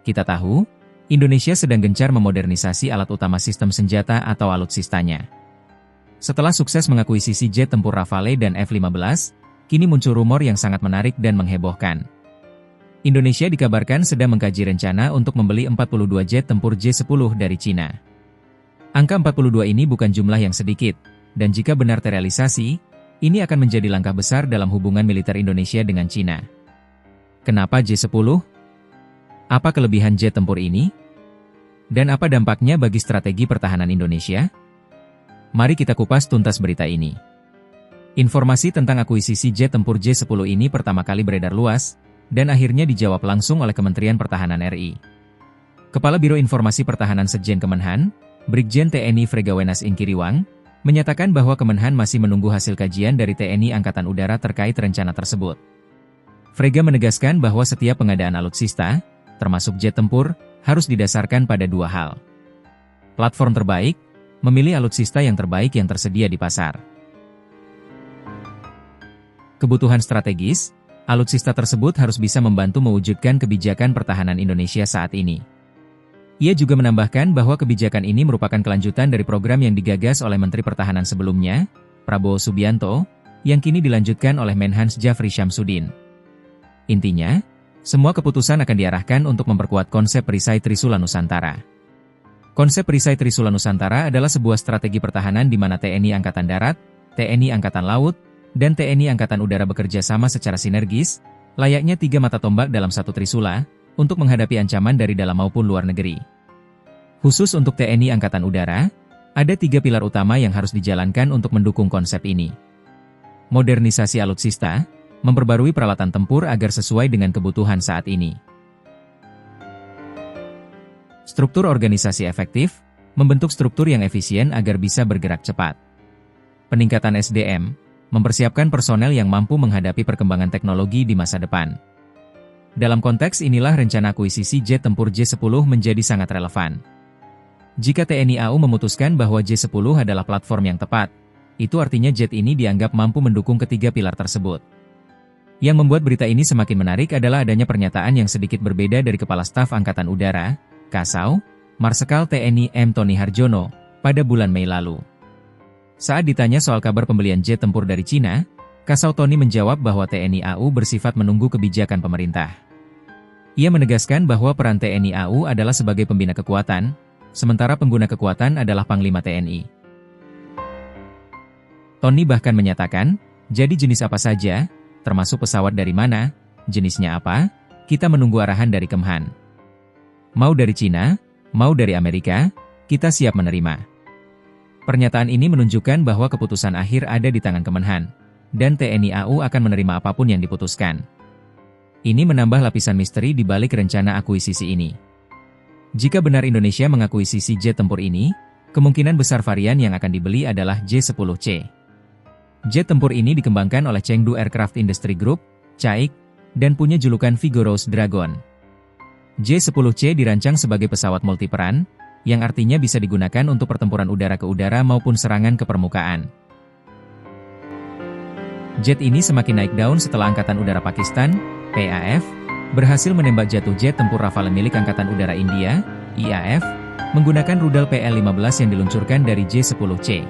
Kita tahu, Indonesia sedang gencar memodernisasi alat utama sistem senjata atau alutsistanya. Setelah sukses mengakuisisi jet tempur Rafale dan F-15, kini muncul rumor yang sangat menarik dan menghebohkan. Indonesia dikabarkan sedang mengkaji rencana untuk membeli 42 jet tempur J-10 dari Cina. Angka 42 ini bukan jumlah yang sedikit, dan jika benar terrealisasi, ini akan menjadi langkah besar dalam hubungan militer Indonesia dengan Cina. Kenapa J-10? Apa kelebihan jet tempur ini? Dan apa dampaknya bagi strategi pertahanan Indonesia? Mari kita kupas tuntas berita ini. Informasi tentang akuisisi jet tempur J-10 ini pertama kali beredar luas, dan akhirnya dijawab langsung oleh Kementerian Pertahanan RI. Kepala Biro Informasi Pertahanan Sekjen Kemenhan, Brigjen TNI Fregawenas Ingkiriwang, menyatakan bahwa Kemenhan masih menunggu hasil kajian dari TNI Angkatan Udara terkait rencana tersebut. Frega menegaskan bahwa setiap pengadaan alutsista, termasuk jet tempur, harus didasarkan pada dua hal. Platform terbaik, memilih alutsista yang terbaik yang tersedia di pasar. Kebutuhan strategis, alutsista tersebut harus bisa membantu mewujudkan kebijakan pertahanan Indonesia saat ini. Ia juga menambahkan bahwa kebijakan ini merupakan kelanjutan dari program yang digagas oleh Menteri Pertahanan sebelumnya, Prabowo Subianto, yang kini dilanjutkan oleh Menhans Jafri Syamsuddin. Intinya, semua keputusan akan diarahkan untuk memperkuat konsep Perisai Trisula Nusantara. Konsep Perisai Trisula Nusantara adalah sebuah strategi pertahanan di mana TNI Angkatan Darat, TNI Angkatan Laut, dan TNI Angkatan Udara bekerja sama secara sinergis, layaknya tiga mata tombak dalam satu trisula, untuk menghadapi ancaman dari dalam maupun luar negeri. Khusus untuk TNI Angkatan Udara, ada tiga pilar utama yang harus dijalankan untuk mendukung konsep ini. Modernisasi alutsista, memperbarui peralatan tempur agar sesuai dengan kebutuhan saat ini. Struktur organisasi efektif, membentuk struktur yang efisien agar bisa bergerak cepat. Peningkatan SDM, mempersiapkan personel yang mampu menghadapi perkembangan teknologi di masa depan. Dalam konteks inilah rencana akuisisi jet tempur J-10 menjadi sangat relevan. Jika TNI AU memutuskan bahwa J-10 adalah platform yang tepat, itu artinya jet ini dianggap mampu mendukung ketiga pilar tersebut. Yang membuat berita ini semakin menarik adalah adanya pernyataan yang sedikit berbeda dari Kepala Staf Angkatan Udara, Kasau, Marsekal TNI M. Tony Harjono, pada bulan Mei lalu. Saat ditanya soal kabar pembelian jet tempur dari Cina, Kasau Tony menjawab bahwa TNI AU bersifat menunggu kebijakan pemerintah. Ia menegaskan bahwa peran TNI AU adalah sebagai pembina kekuatan, sementara pengguna kekuatan adalah Panglima TNI. Tony bahkan menyatakan, jadi jenis apa saja, termasuk pesawat dari mana, jenisnya apa, kita menunggu arahan dari Kemhan. Mau dari Cina, mau dari Amerika, kita siap menerima. Pernyataan ini menunjukkan bahwa keputusan akhir ada di tangan Kemenhan, dan TNI AU akan menerima apapun yang diputuskan. Ini menambah lapisan misteri di balik rencana akuisisi ini. Jika benar Indonesia mengakuisisi jet tempur ini, kemungkinan besar varian yang akan dibeli adalah J-10C. Jet tempur ini dikembangkan oleh Chengdu Aircraft Industry Group, CAIC, dan punya julukan Vigorous Dragon. J-10C dirancang sebagai pesawat multiperan, yang artinya bisa digunakan untuk pertempuran udara ke udara maupun serangan ke permukaan. Jet ini semakin naik daun setelah Angkatan Udara Pakistan, PAF, berhasil menembak jatuh jet tempur Rafale milik Angkatan Udara India, IAF, menggunakan rudal PL-15 yang diluncurkan dari J-10C.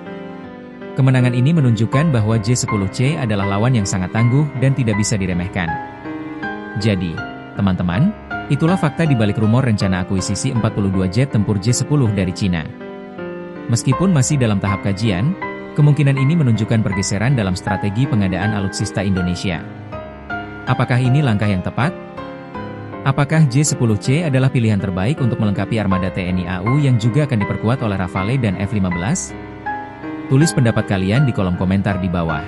Kemenangan ini menunjukkan bahwa J-10C adalah lawan yang sangat tangguh dan tidak bisa diremehkan. Jadi, teman-teman, itulah fakta di balik rumor rencana akuisisi 42 jet tempur J-10 dari Cina. Meskipun masih dalam tahap kajian, kemungkinan ini menunjukkan pergeseran dalam strategi pengadaan alutsista Indonesia. Apakah ini langkah yang tepat? Apakah J-10C adalah pilihan terbaik untuk melengkapi armada TNI AU yang juga akan diperkuat oleh Rafale dan F-15? Tulis pendapat kalian di kolom komentar di bawah.